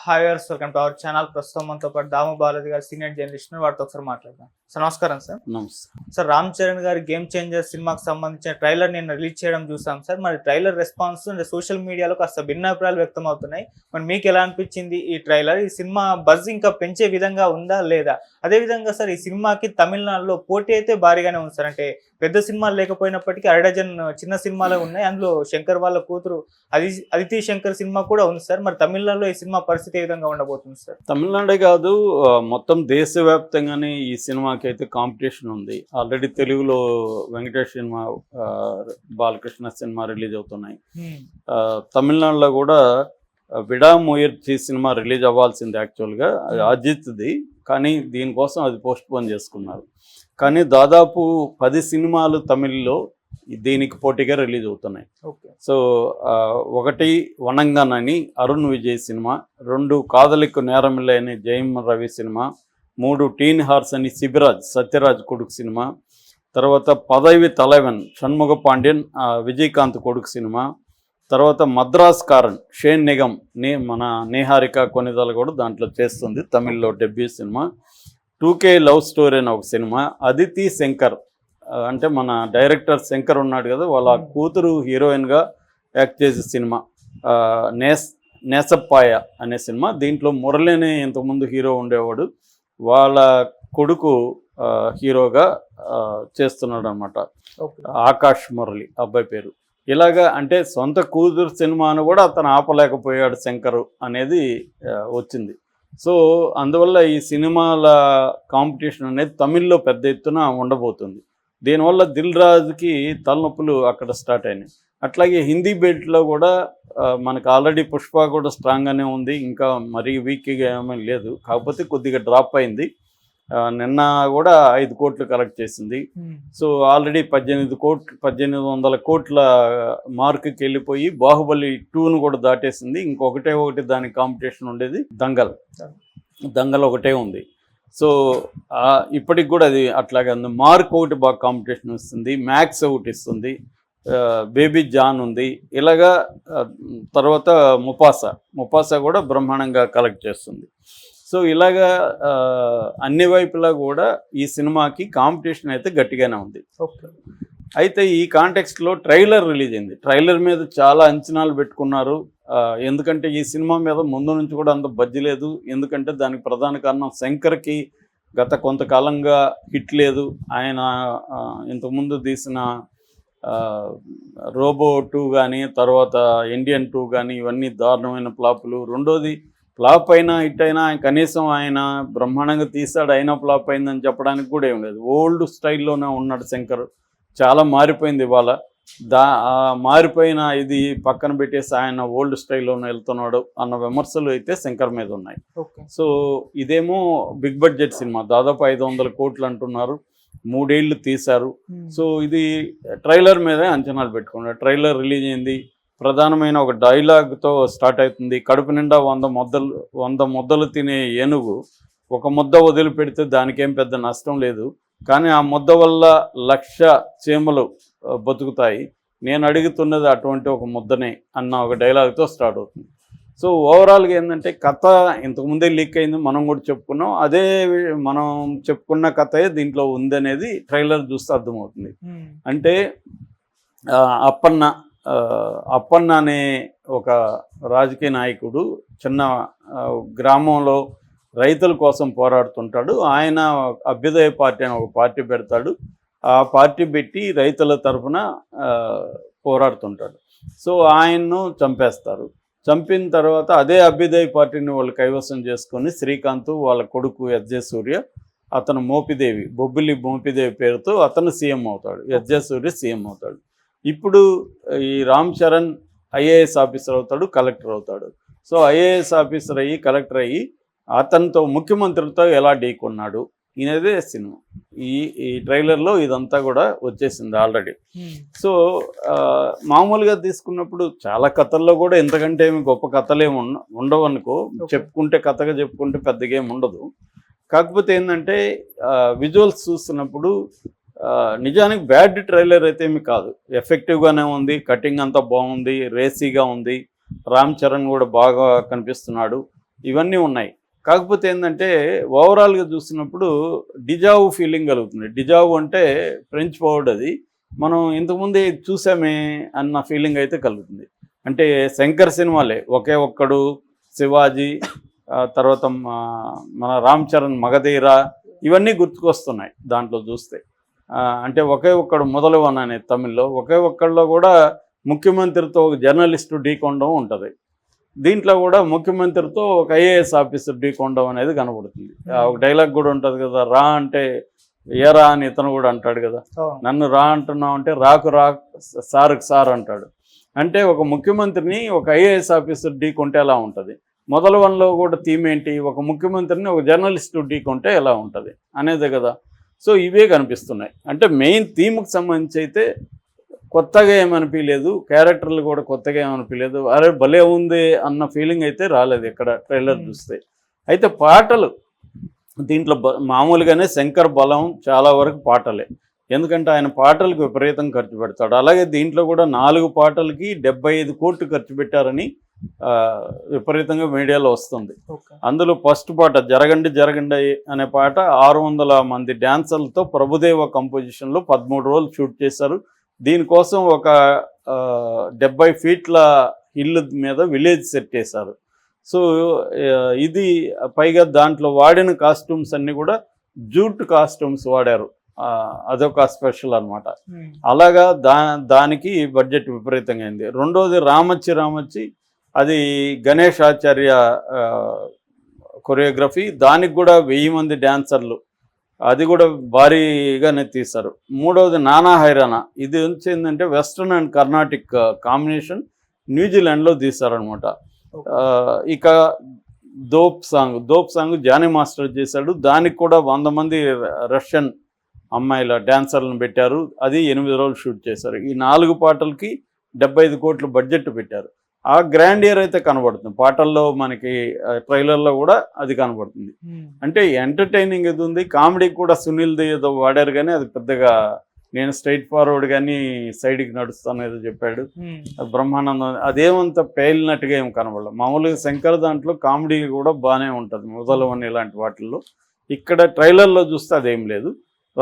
హాయర్స్ welcome to our channel. ప్రస్తుతం మనతో పాటు దాము బాలాజీ గారు సీనియర్ జర్నలిస్ట్, వాటితో ఒకసారి మాట్లాడదాం. సార్ నమస్కారం. సార్ రామ్ చరణ్ గారి గేమ్ చేంజర్ సినిమాకి సంబంధించిన ట్రైలర్ నేను రిలీజ్ చేయడం చూసాం సార్. మరి ట్రైలర్ రెస్పాన్స్ సోషల్ మీడియాలో కాస్త భిన్నాభిప్రాయాలు వ్యక్తం అవుతున్నాయి. మరి మీకు ఎలా అనిపించింది ఈ ట్రైలర్? ఈ సినిమా బజ్ ఇంకా పెంచే విధంగా ఉందా లేదా? అదేవిధంగా సార్ ఈ సినిమాకి తమిళనాడులో పోటీ అయితే భారీగానే ఉంది సార్. అంటే పెద్ద సినిమాలు లేకపోయినప్పటికీ అరడజన్ చిన్న సినిమాలే ఉన్నాయి. అందులో శంకర్ వాళ్ళ కూతురు అదితి శంకర్ సినిమా కూడా ఉంది సార్. మరి తమిళనాడులో ఈ సినిమా పరిస్థితి ఏ విధంగా ఉండబోతుంది సార్? తమిళనాడే కాదు, మొత్తం దేశవ్యాప్తంగానే ఈ సినిమాకి అయితే కాంపిటీషన్ ఉంది. ఆల్రెడీ తెలుగులో Venkatesh cinema, Balakrishna cinema release అవుతున్నాయి. తమిళనాడులో కూడా విడాముయర్చి సినిమా రిలీజ్ అవ్వాల్సింది యాక్చువల్గా, అజిత్ది. కానీ దీనికోసం అది పోస్ట్ పోన్ చేసుకున్నారు. కానీ దాదాపు 10 సినిమాలు తమిళ్లో దీనికి పోటీగా రిలీజ్ అవుతున్నాయి. సో ఒకటి వనంగన్ అని అరుణ్ విజయ్ సినిమా, 2 కాదలికు నేరమిల్ల అని జయం రవి సినిమా, 3 టీన్ హార్స్ అని శిబిరాజ్ సత్యరాజ్ కొడుకు సినిమా, తర్వాత పదవి తలవన్ షణ్ముగ పాండ్యన్ విజయకాంత్ కొడుకు సినిమా, తర్వాత మద్రాస్ కారన్ షేన్ నిగమ్ మన నేహారిక కొనిదల కూడా దాంట్లో చేస్తుంది, తమిళ్లో debut cinema. 2K love story అని ఒక సినిమా, అదితి శంకర్ అంటే మన డైరెక్టర్ శంకర్ ఉన్నాడు కదా, వాళ్ళ కూతురు హీరోయిన్గా యాక్ట్ చేసే సినిమా నేసప్పాయ అనే సినిమా. దీంట్లో మురళిని ఇంతకుముందు హీరో ఉండేవాడు, వాళ్ళ కొడుకు హీరోగా చేస్తున్నాడు అనమాట, ఆకాష్ మురళి అబ్బాయి పేరు. ఇలాగా అంటే సొంత కూతురు సినిమాను కూడా అతను ఆపలేకపోయాడు శంకరు అనేది వచ్చింది. సో అందువల్ల ఈ సినిమాల కాంపిటీషన్ అనేది తమిళ్లో పెద్ద ఎత్తున ఉండబోతుంది. దీనివల్ల దిల్ రాజుకి తలనొప్పులు అక్కడ స్టార్ట్ అయినాయి. అట్లాగే హిందీ బెల్ట్లో కూడా మనకు ఆల్రెడీ పుష్ప కూడా స్ట్రాంగ్గానే ఉంది, ఇంకా మరీ వీక్గా ఏమీ లేదు, కాకపోతే కొద్దిగా డ్రాప్ అయింది. నిన్న కూడా 5 కోట్లు కలెక్ట్ చేసింది. సో ఆల్రెడీ 1800 కోట్ల మార్కుకి వెళ్ళిపోయి బాహుబలి 2ను కూడా దాటేసింది. ఇంకొకటి దానికి కాంపిటీషన్ ఉండేది దంగల్ ఒకటే ఉంది. సో ఇప్పటికి కూడా అది అట్లాగే ఉంది. మార్క్ ఒకటి బాగా కాంపిటీషన్ ఇస్తుంది, మ్యాక్స్ ఒకటి ఇస్తుంది, బేబీ జాన్ ఉంది. ఇలాగా తర్వాత ముపాసా కూడా బ్రహ్మాండంగా కలెక్ట్ చేస్తుంది. సో ఇలాగా అన్ని వైపులా కూడా ఈ సినిమాకి కాంపిటీషన్ అయితే గట్టిగానే ఉంది. అయితే ఈ కాంటెక్స్ట్లో ట్రైలర్ రిలీజ్ అయింది. ట్రైలర్ మీద చాలా అంచనాలు పెట్టుకున్నారు. ఎందుకంటే ఈ సినిమా మీద ముందు నుంచి కూడా అంత బజ్జి లేదు. ఎందుకంటే దానికి ప్రధాన కారణం శంకర్కి గత కొంతకాలంగా హిట్ లేదు. ఆయన ఇంతకుముందు తీసిన రోబో 2 కానీ, తర్వాత ఇండియన్ 2 కానీ, ఇవన్నీ దారుణమైన ఫ్లాపులు. రెండోది ఫ్లాప్ అయినా హిట్ అయినా కనీసం ఆయన బ్రహ్మాండంగా తీసాడు, అయినా ఫ్లాప్ అయిందని చెప్పడానికి కూడా ఏం లేదు. ఓల్డ్ స్టైల్లోనే ఉన్నాడు శంకర్. చాలా మారిపోయింది ఇవాళ. మారిపోయిన ఇది పక్కన పెట్టేసి ఆయన ఓల్డ్ స్టైల్లోనే వెళ్తున్నాడు అన్న విమర్శలు అయితే శంకర్ మీద ఉన్నాయి. సో ఇదేమో బిగ్ బడ్జెట్ సినిమా, దాదాపు 500 కోట్లు అంటున్నారు, 3 ఏళ్ళు తీశారు. సో ఇది ట్రైలర్ మీదే అంచనాలు పెట్టుకున్నారు. ట్రైలర్ రిలీజ్ అయింది, ప్రధానమైన ఒక డైలాగ్తో స్టార్ట్ అవుతుంది. కడుపు నిండా 100 ముద్దలు తినే ఏనుగు ఒక ముద్ద వదిలిపెడితే దానికేం పెద్ద నష్టం లేదు, కానీ ఆ ముద్ద వల్ల 1,00,000 చీమలు బతుకుతాయి, నేను అడుగుతున్నది అటువంటి ఒక ముద్దనే అన్న ఒక డైలాగ్తో స్టార్ట్ అవుతుంది. సో ఓవరాల్గా ఏంటంటే కథ ఇంతకుముందే లీక్ అయింది, మనం కూడా చెప్పుకున్నాం. అదే మనం చెప్పుకున్న కథే దీంట్లో ఉందనేది ట్రైలర్ చూస్తే అర్థమవుతుంది. అంటే అప్పన్న అనే ఒక రాజకీయ నాయకుడు చిన్న గ్రామంలో రైతుల కోసం పోరాడుతుంటాడు. ఆయన అభ్యుదయ పార్టీ అని ఒక పార్టీ పెడతాడు. ఆ పార్టీ పెట్టి రైతుల తరఫున పోరాడుతుంటాడు. సో ఆయన్ను చంపేస్తారు. చంపిన తర్వాత అదే అభ్యుదయ పార్టీని వాళ్ళు కైవసం చేసుకొని శ్రీకాంత్ వాళ్ళ కొడుకు ఎస్జే సూర్య, అతను బొబ్బిలి మోపిదేవి పేరుతో అతను సీఎం అవుతాడు, ఎస్జే సూర్య సీఎం అవుతాడు. ఇప్పుడు ఈ రామ్ చరణ్ ఐఏఎస్ ఆఫీసర్ అవుతాడు, కలెక్టర్ అవుతాడు. సో ఐఏఎస్ ఆఫీసర్ అయ్యి కలెక్టర్ అయ్యి అతనితో ముఖ్యమంత్రితో ఎలా ఢీకొన్నాడు ఇదే సినిమా. ఈ ట్రైలర్లో ఇదంతా కూడా వచ్చేసింది ఆల్రెడీ. సో మామూలుగా తీసుకున్నప్పుడు చాలా కథల్లో కూడా ఇంతకంటే ఏమి గొప్ప కథలేమి ఉండవు అనుకో, కథగా చెప్పుకుంటే పెద్దగా ఏమి ఉండదు. కాకపోతే ఏంటంటే విజువల్స్ చూస్తున్నప్పుడు నిజానికి బ్యాడ్ ట్రైలర్ అయితే ఏమి కాదు, ఎఫెక్టివ్గానే ఉంది, కటింగ్ అంతా బాగుంది, రేసీగా ఉంది, రామ్ చరణ్ కూడా బాగా కనిపిస్తున్నాడు. ఇవన్నీ ఉన్నాయి. కాకపోతే ఏంటంటే ఓవరాల్గా చూసినప్పుడు డిజావు ఫీలింగ్ కలుగుతుంది. డిజావు అంటే ఫ్రెంచ్ వర్డ్, అది మనం ఇంతకుముందే చూసామే అన్న ఫీలింగ్ అయితే కలుగుతుంది. అంటే శంకర్ సినిమాలే, ఒకే ఒక్కడు, శివాజీ, తర్వాత మన రామ్ చరణ్ మగధీర, ఇవన్నీ గుర్తుకొస్తున్నాయి దాంట్లో చూస్తే. అంటే ఒకే ఒక్కడు మొదలువన్ అనే తమిళ్లో, ఒకే ఒక్కడిలో కూడా ముఖ్యమంత్రితో ఒక జర్నలిస్టు ఢీకొనడం ఉంటుంది. దీంట్లో కూడా ముఖ్యమంత్రితో ఒక ఐఏఎస్ ఆఫీసర్ ఢీకొనడం అనేది కనబడుతుంది. ఒక డైలాగ్ కూడా ఉంటుంది కదా, రా అంటే ఏరా అని ఇతను కూడా అంటాడు కదా, నన్ను రా అంటున్నావు అంటే రాకు రా, సార్కి సార్ అంటాడు. అంటే ఒక ముఖ్యమంత్రిని ఒక ఐఏఎస్ ఆఫీసర్ ఢీకొంటే ఎలా ఉంటుంది, మొదలువన్లో కూడా థీమ్ ఏంటి, ఒక ముఖ్యమంత్రిని ఒక జర్నలిస్టు ఢీకొంటే ఎలా ఉంటుంది అనేదే కదా. సో ఇవే కనిపిస్తున్నాయి. అంటే మెయిన్ థీమ్కి సంబంధించి అయితే కొత్తగా ఏమనిపించలేదు, క్యారెక్టర్లు కూడా కొత్తగా ఏమనిపించలేదు, అరే భలే ఉంది అన్న ఫీలింగ్ అయితే రాలేదు ఇక్కడ ట్రైలర్ చూస్తే. అయితే పాటలు దీంట్లో మామూలుగానే శంకర్ బలం చాలా వరకు పాటలే, ఎందుకంటే ఆయన పాటలకు విపరీతం ఖర్చు పెడతాడు. అలాగే దీంట్లో కూడా 4 పాటలకి 75 కోట్లు ఖర్చు పెట్టారని విపరీతంగా మీడియాలో వస్తుంది. అందులో ఫస్ట్ పాట జరగండి జరగండి అనే పాట 600 మంది డాన్సర్లతో ప్రభుదేవ కంపోజిషన్లో 13 రోజులు షూట్ చేశారు. దీనికోసం ఒక 70 ఫీట్ల హిల్ మీద విలేజ్ సెట్ చేశారు. సో ఇది పైగా దాంట్లో వాడిన కాస్ట్యూమ్స్ అన్నీ కూడా జూట్ కాస్ట్యూమ్స్ వాడారు, అదొక స్పెషల్ అనమాట. అలాగా దానికి బడ్జెట్ విపరీతంగా అయింది. రెండోది రామచ్చి అది గణేష్ ఆచార్య కొరియోగ్రఫీ, దానికి కూడా 1000 మంది డాన్సర్లు, అది కూడా భారీగానే తీశారు. మూడవది నానా హైరానా, ఇది ఏంటంటే వెస్ట్రన్ అండ్ కర్ణాటిక్ కాంబినేషన్, న్యూజిలాండ్లో తీశారనమాట. ఇక దోప్ సాంగ్ జానీ మాస్టర్ చేశాడు. దానికి కూడా 100 మంది రష్యన్ అమ్మాయిల డాన్సర్లను పెట్టారు, అది 8 రోజులు షూట్ చేశారు. ఈ 4 పాటలకి 75 కోట్లు బడ్జెట్ పెట్టారు. ఆ గ్రాండియర్ అయితే కనబడుతుంది పాటల్లో, మనకి ట్రైలర్లో కూడా అది కనబడుతుంది. అంటే ఎంటర్టైనింగ్ ఇది ఉంది. కామెడీ కూడా సునీల్ది ఏదో వాడారు, కానీ అది పెద్దగా, నేను స్ట్రైట్ ఫార్వర్డ్ కానీ సైడ్కి నడుస్తాను ఏదో చెప్పాడు, బ్రహ్మానందం, అదేమంత పేలినట్టుగా ఏం కనబడలేదు. మామూలుగా శంకర్ దాంట్లో కామెడీ కూడా బాగానే ఉంటుంది మొదలవన్నీ ఇలాంటి వాటిల్లో. ఇక్కడ ట్రైలర్లో చూస్తే అదేం లేదు.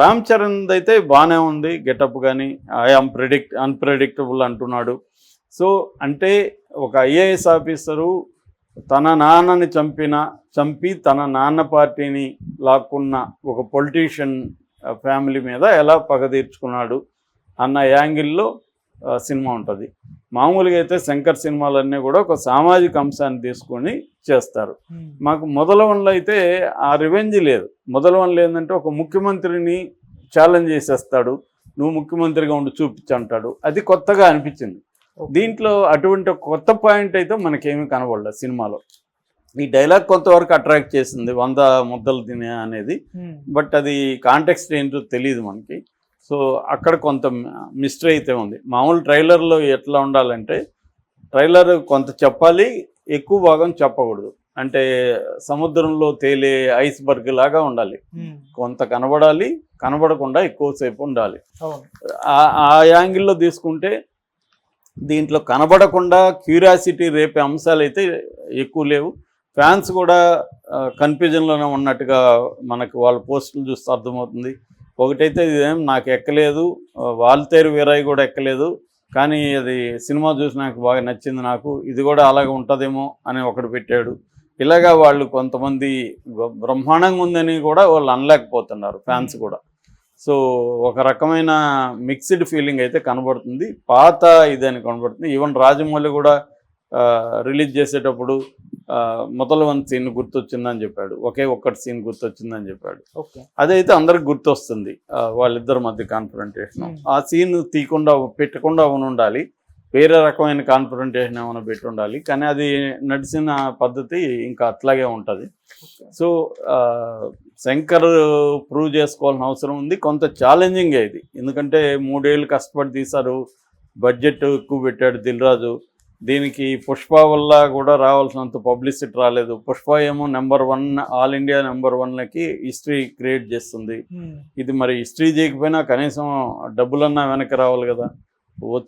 రామ్ చరణ్ అయితే బాగానే ఉంది, గెటప్ కానీ ఐఆమ్ అన్ప్రెడిక్టబుల్ అంటున్నాడు. సో అంటే ఒక ఐఏఎస్ ఆఫీసరు తన నాన్నని చంపి తన నాన్న పార్టీని లాక్కున్న ఒక పొలిటీషియన్ ఫ్యామిలీ మీద ఎలా పగ తీర్చుకున్నాడు అన్న యాంగిల్లో సినిమా ఉంటుంది. మామూలుగా అయితే శంకర్ సినిమాలన్నీ కూడా ఒక సామాజిక అంశాన్ని తీసుకొని చేస్తారు. మాకు మొదలవన్లో అయితే ఆ రివెంజ్ లేదు. మొదలవన్లో ఏంటంటే ఒక ముఖ్యమంత్రిని ఛాలెంజ్ చేసేస్తాడు, నువ్వు ముఖ్యమంత్రిగా ఉండి చూపించంటాడు, అది కొత్తగా అనిపించింది. దీంట్లో అటువంటి కొత్త పాయింట్ అయితే మనకేమీ కనబడలేదు సినిమాలో. ఈ డైలాగ్ కొంతవరకు అట్రాక్ట్ చేసింది, 100 ముద్దలు తినే అనేది, బట్ అది కాంటెక్స్ట్ ఏంటో తెలియదు మనకి. సో అక్కడ కొంత మిస్టరీ అయితే ఉంది. మామూలు ట్రైలర్లో ఎట్లా ఉండాలంటే, ట్రైలర్ కొంత చెప్పాలి, ఎక్కువ భాగం చెప్పకూడదు. అంటే సముద్రంలో తేలే ఐస్బర్గ్ లాగా ఉండాలి, కొంత కనబడాలి, కనబడకుండా ఎక్కువసేపు ఉండాలి. ఆ యాంగిల్లో తీసుకుంటే దీంట్లో కనబడకుండా క్యూరియాసిటీ రేపే అంశాలు అయితే ఎక్కువ లేవు. ఫ్యాన్స్ కూడా కన్ఫ్యూజన్లోనే ఉన్నట్టుగా మనకు వాళ్ళ పోస్టులు చూస్తే అర్థమవుతుంది. ఒకటైతే ఇదేం నాకు ఎక్కలేదు, వాల్తేరు వీరయ్య కూడా ఎక్కలేదు, కానీ అది సినిమా చూసి నాకు బాగా నచ్చింది, నాకు ఇది కూడా అలాగే ఉంటుందేమో అని ఒకటి పెట్టాడు. ఇలాగా వాళ్ళు కొంతమంది బ్రహ్మాండంగా ఉందని కూడా వాళ్ళు అనలేకపోతున్నారు ఫ్యాన్స్ కూడా. సో ఒక రకమైన మిక్స్డ్ ఫీలింగ్ అయితే కనబడుతుంది, పాత ఇదని కనబడుతుంది. ఈవెన్ రాజమౌళి కూడా రిలీజ్ చేసేటప్పుడు మొదలవన్ సీన్ గుర్తొచ్చిందని చెప్పాడు, ఒకే ఒక్కటి సీన్ గుర్తొచ్చిందని చెప్పాడు. అదైతే అందరికి గుర్తొస్తుంది, వాళ్ళిద్దరి మధ్య కాన్ఫరెంటేషన్. ఆ సీన్ పెట్టకుండా ఉండాలి, వేరే రకమైన కాన్ఫరెంటేషన్ ఏమైనా పెట్టి ఉండాలి, కానీ అది నడిచిన పద్ధతి ఇంకా అట్లాగే ఉంటుంది. సో శంకర్ ప్రూవ్ చేసుకోవాల్సిన అవసరం ఉంది. కొంత ఛాలెంజింగ్ ఇది, ఎందుకంటే 3 ఏళ్ళు కష్టపడి తీశారు, బడ్జెట్ ఎక్కువ పెట్టాడు దిల్ రాజు. దీనికి పుష్ప వల్ల కూడా రావాల్సినంత పబ్లిసిటీ రాలేదు. పుష్ప ఏమో నెంబర్ 1, ఆల్ ఇండియా నెంబర్ 1లకి హిస్టరీ క్రియేట్ చేస్తుంది. ఇది మరి హిస్టరీ చేయకపోయినా కనీసం డబ్బులన్నా వెనక్కి రావాలి కదా.